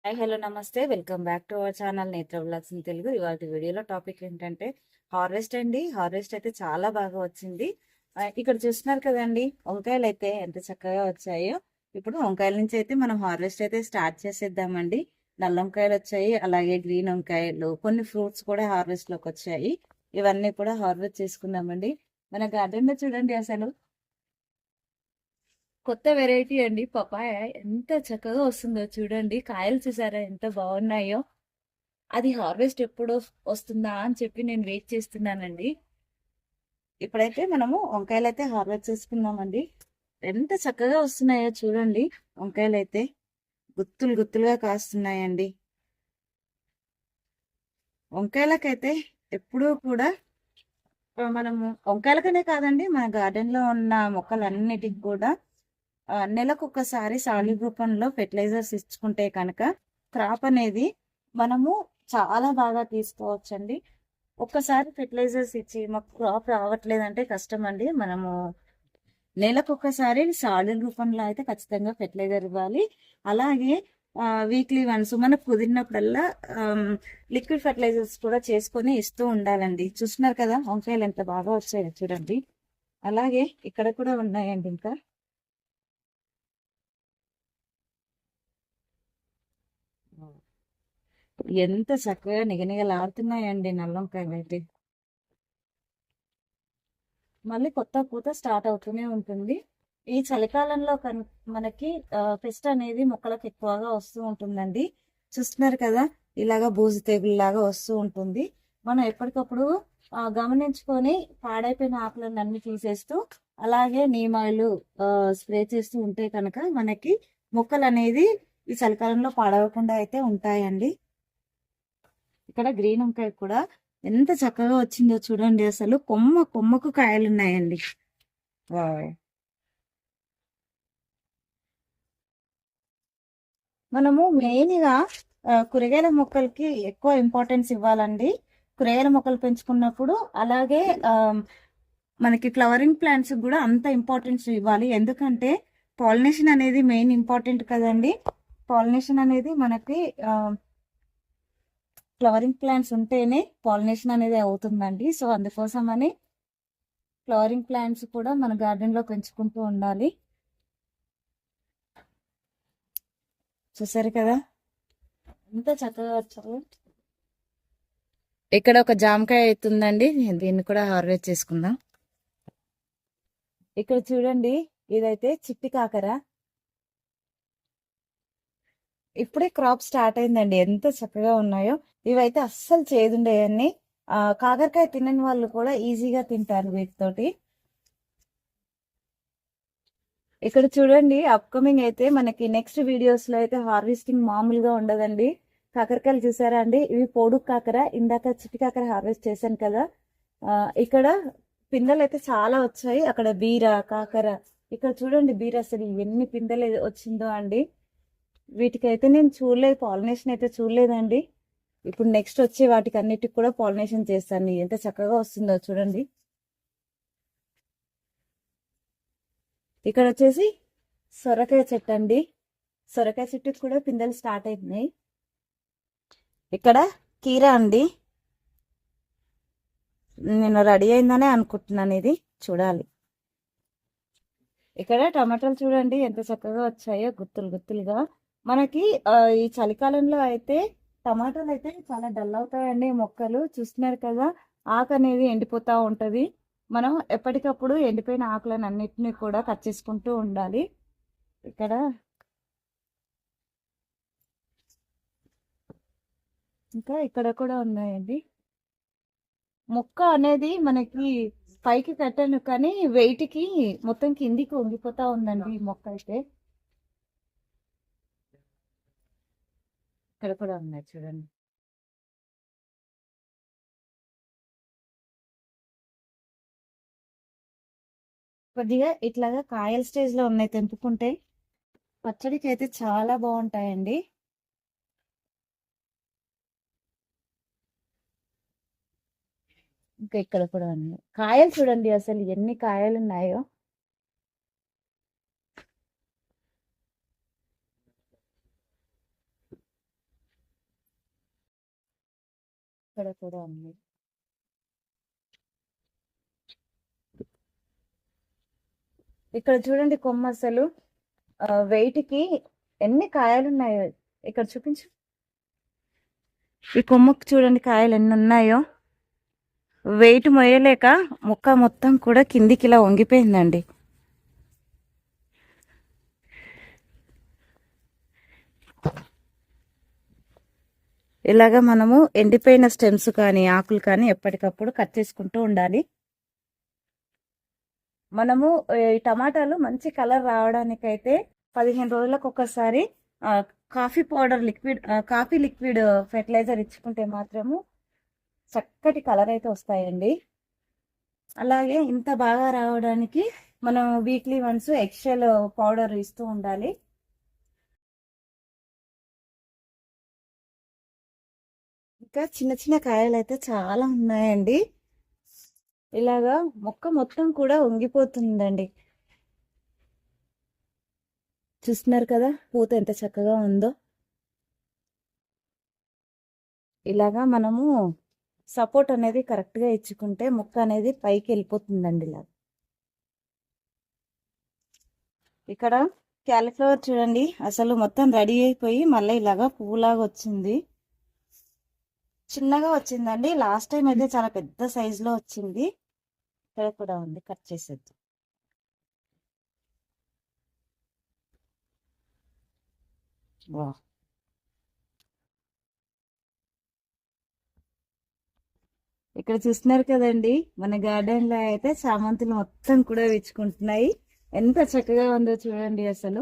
Hi hello నమస్తే welcome back to our channel నేత్ర vlogs in Telugu. ఇవాళ వీడియోలో టాపిక్ ఏంటంటే హార్వెస్ట్ అండి. హార్వెస్ట్ అయితే చాలా బాగా వచ్చింది. ఇక్కడ చూస్తున్నారు కదండి, వంకాయలు అయితే ఎంత చక్కగా వచ్చాయో. ఇప్పుడు వంకాయల నుంచి అయితే మనం హార్వెస్ట్ అయితే స్టార్ట్ చేసేద్దామండి. నల్ల వంకాయలు వచ్చాయి, అలాగే గ్రీన్ వంకాయలు, కొన్ని ఫ్రూట్స్ కూడా హార్వెస్ట్ లోకి వచ్చాయి. ఇవన్నీ కూడా హార్వెస్ట్ చేసుకుందామండి. మన గార్డెన్ లో చూడండి, అసలు కొత్త వెరైటీ అండి. పపాయ ఎంత చక్కగా వస్తుందో చూడండి. కాయలు చూసారా ఎంత బాగున్నాయో. అది హార్వెస్ట్ ఎప్పుడు వస్తుందా అని చెప్పి నేను వెయిట్ చేస్తున్నానండి. ఇప్పుడైతే మనము వంకాయలు అయితే హార్వెస్ట్ చేసుకుందామండి. ఎంత చక్కగా వస్తున్నాయో చూడండి. వంకాయలు అయితే గుత్తులు గుత్తులుగా కాస్తున్నాయండి. వంకాయలకైతే ఎప్పుడూ కూడా మనము వంకాయలకనే కాదండి, మన గార్డెన్ లో ఉన్న మొక్కలన్నిటికి కూడా నెలకు ఒకసారి సాలిడ్ రూపంలో ఫెర్టిలైజర్స్ ఇచ్చుకుంటే కనుక క్రాప్ అనేది మనము చాలా బాగా తీసుకోవచ్చండి. ఒక్కసారి ఫెర్టిలైజర్స్ ఇచ్చి మాకు క్రాప్ రావట్లేదంటే కష్టం అండి. మనము నెలకు ఒకసారి సాలిడ్ రూపంలో అయితే ఖచ్చితంగా ఫెర్టిలైజర్ ఇవ్వాలి. అలాగే వీక్లీ వన్స్ మనకు కుదిరినప్పుడల్లా లిక్విడ్ ఫెర్టిలైజర్స్ కూడా చేసుకొని ఇస్తూ ఉండాలండి. చూస్తున్నారు కదా వంకాయలు ఎంత బాగా వచ్చాయో చూడండి. అలాగే ఇక్కడ కూడా ఉన్నాయండి ఇంకా. ఎంత చక్కగా నిగనిగలాడుతున్నాయండి నల్లంకాయలు అయితే. మళ్ళీ కొత్త పూత స్టార్ట్ అవుతూనే ఉంటుంది. ఈ చలికాలంలో మనకి పెస్ట్ అనేది మొక్కలకు ఎక్కువగా వస్తూ ఉంటుందండి. చూస్తున్నారు కదా, ఇలాగా బూజు తెగుల్లాగా వస్తూ ఉంటుంది. మనం ఎప్పటికప్పుడు గమనించుకొని పాడైపోయిన ఆకులను అన్ని తీసేస్తూ అలాగే నీమ్ ఆయిల్ స్ప్రే చేస్తూ ఉంటే కనుక మనకి మొక్కలు అనేది ఈ చలికాలంలో పాడవకుండా అయితే ఉంటాయండి. ఇక్కడ గ్రీన్ వంకాయ కూడా ఎంత చక్కగా వచ్చిందో చూడండి. అసలు కొమ్మ కొమ్మకు కాయలు ఉన్నాయండి. మనము మెయిన్ గా కూరగాయల మొక్కలకి ఎక్కువ ఇంపార్టెన్స్ ఇవ్వాలండి. కూరగాయల మొక్కలు పెంచుకున్నప్పుడు అలాగే మనకి ఫ్లవరింగ్ ప్లాంట్స్ కూడా అంత ఇంపార్టెన్స్ ఇవ్వాలి. ఎందుకంటే పాలినేషన్ అనేది మెయిన్ ఇంపార్టెంట్ కదండి. పాలినేషన్ అనేది మనకి ఫ్లవరింగ్ ప్లాంట్స్ ఉంటేనే పాలినేషన్ అనేది అవుతుందండి. సో అందుకోసం అని ఫ్లవరింగ్ ప్లాంట్స్ కూడా మన గార్డెన్ లో పెంచుకుంటూ ఉండాలి. చూసారు కదా ఎంత చక్కగా వచ్చారు. ఇక్కడ ఒక జామకాయ అవుతుందండి, దీన్ని కూడా హార్వెస్ట్ చేసుకుందాం. ఇక్కడ చూడండి, ఇదైతే చిట్టి కాకర. ఇప్పుడే క్రాప్ స్టార్ట్ అయిందండి. ఎంత చక్కగా ఉన్నాయో. ఇవైతే అస్సలు చేదుండేవన్నీ. కాకరకాయ తినని వాళ్ళు కూడా ఈజీగా తింటారు వీటితోటి. ఇక్కడ చూడండి, అప్కమింగ్ అయితే మనకి నెక్స్ట్ వీడియోస్ లో అయితే హార్వెస్టింగ్ మామూలుగా ఉండదండి. కాకరకాయలు చూసారా అండి, ఇవి పొడుగు కాకర. ఇందాక చిట్టి కాకర హార్వెస్ట్ చేశాను కదా. ఇక్కడ పిందెలు అయితే చాలా వచ్చాయి. అక్కడ బీర కాకర. ఇక్కడ చూడండి బీర, అసలు ఎన్ని పిందెలు వచ్చిందో అండి. వీటికైతే నేను చూడలేదు, పాలినేషన్ అయితే చూడలేదండి. ఇప్పుడు నెక్స్ట్ వచ్చే వాటికి అన్నిటికి కూడా పాలినేషన్ చేస్తాను. ఎంత చక్కగా వస్తుందో చూడండి. ఇక్కడ వచ్చేసి సొరకాయ చెట్టు అండి. సొరకాయ చెట్టుకి కూడా పిందెలు స్టార్ట్ అయినాయి. ఇక్కడ కీర అండి. నేను రెడీ అయిందనే అనుకుంటున్నాను, ఇది చూడాలి. ఇక్కడ టమాటాలు చూడండి ఎంత చక్కగా వచ్చాయో, గుత్తులు గుత్తులుగా. మనకి ఈ చలికాలంలో అయితే టమాటాలు అయితే చాలా డల్ అవుతాయండి మొక్కలు. చూస్తున్నారు కదా, ఆకు అనేది ఎండిపోతా ఉంటది. మనం ఎప్పటికప్పుడు ఎండిపోయిన ఆకులను అన్నిటిని కూడా కట్ చేసుకుంటూ ఉండాలి. ఇక్కడ ఇంకా ఇక్కడ కూడా ఉన్నాయండి. మొక్క అనేది మనకి పైకి కట్టాను కానీ వెయిట్ కి మొత్తం కిందికి వంగిపోతా ఉందండి ఈ మొక్క అయితే. ఇక్కడ కూడా ఉన్నాయి చూడండి. కొద్దిగా ఇట్లాగా కాయల స్టేజ్ లో ఉన్నాయి, తెంపుకుంటే పచ్చడికి అయితే చాలా బాగుంటాయండి. ఇంకా ఇక్కడ కూడా ఉన్నాయి కాయలు. చూడండి అసలు ఎన్ని కాయలు ఉన్నాయో. ఇక్కడ కూడా ఉంది. ఇక్కడ చూడండి కొమ్మ అసలు వెయిట్కి ఎన్ని కాయలు ఉన్నాయో ఇక్కడ చూపించు. ఈ కొమ్మకు చూడండి కాయలు ఎన్ని ఉన్నాయో. వెయిట్ మొయ్యలేక మొక్క మొత్తం కూడా కిందికి ఇలా వంగిపోయిందండి. ఇలాగా మనము ఎండిపోయిన స్టెమ్స్ కానీ ఆకులు కానీ ఎప్పటికప్పుడు కట్ చేసుకుంటూ ఉండాలి. మనము ఈ టమాటాలు మంచి కలర్ రావడానికైతే 15 రోజులకు ఒకసారి coffee powder liquid coffee liquid fertilizer ఇచ్చుకుంటే మాత్రము చక్కటి కలర్ అయితే వస్తాయండి. అలాగే ఇంత బాగా రావడానికి మనం వీక్లీ వన్స్ ఎక్సెల్ పౌడర్ ఇస్తూ ఉండాలి. ఇంకా చిన్న చిన్న కాయలు అయితే చాలా ఉన్నాయండి. ఇలాగా మొక్క మొత్తం కూడా వంగిపోతుందండి. చూస్తున్నారు కదా పూత ఎంత చక్కగా ఉందో. ఇలాగా మనము సపోర్ట్ అనేది కరెక్ట్గా ఇచ్చుకుంటే మొక్క అనేది పైకి వెళ్ళిపోతుందండి. ఇలా ఇక్కడ క్యాలీఫ్లవర్ చూడండి అసలు మొత్తం రెడీ అయిపోయి మళ్ళీ ఇలాగా పువ్వులాగా వచ్చింది. చిన్నగా వచ్చిందండి. లాస్ట్ టైం అయితే చాలా పెద్ద సైజులో వచ్చింది. ఇక్కడ కూడా ఉంది, కట్ చేసేద్దాం. వా ఇక్కడ చూస్తున్నారు కదండి మన గార్డెన్ లో అయితే చామంతులు మొత్తం కూడా విచ్చుకుంటున్నాయి. ఎంత చక్కగా ఉందో చూడండి. అసలు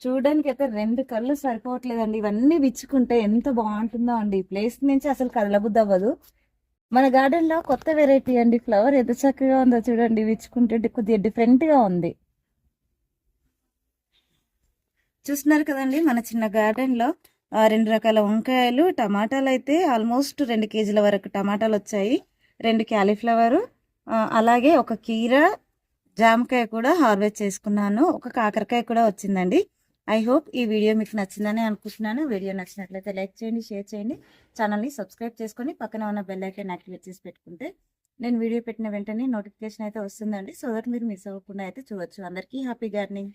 చూడడానికి అయితే 2 కళ్ళు సరిపోవట్లేదండి. ఇవన్నీ విచ్చుకుంటే ఎంత బాగుంటుందో అండి. ఈ ప్లేస్ నుంచి అసలు కదలబుద్ధి అవ్వదు. మన గార్డెన్ లో కొత్త వెరైటీ అండి. ఫ్లవర్ ఎంత చక్కగా ఉందో చూడండి. విచ్చుకుంటుంటే కొద్దిగా డిఫరెంట్ గా ఉంది. చూస్తున్నారు కదండి మన చిన్న గార్డెన్ లో 2 రకాల వంకాయలు, టమాటాలు అయితే ఆల్మోస్ట్ 2 కేజీల వరకు టమాటాలు వచ్చాయి. 2 క్యాలీఫ్లవర్, అలాగే ఒక కీర, జామకాయ కూడా హార్వెస్ట్ చేసుకున్నాను. ఒక కాకరకాయ కూడా వచ్చిందండి. ఐ హోప్ ఈ వీడియో మీకు నచ్చిందని అనుకుంటున్నాను. వీడియో నచ్చినట్లయితే లైక్ చేయండి, షేర్ చేయండి, ఛానల్ని సబ్స్క్రైబ్ చేసుకొని పక్కన ఉన్న బెల్ ఐకాన్ యాక్టివేట్ చేసి పెట్టుకుంటే నేను వీడియో పెట్టిన వెంటనే నోటిఫికేషన్ అయితే వస్తుందండి. సో దట్ మీరు మిస్ అవ్వకుండా అయితే చూడొచ్చు. అందరికీ హ్యాపీ గార్డెనింగ్.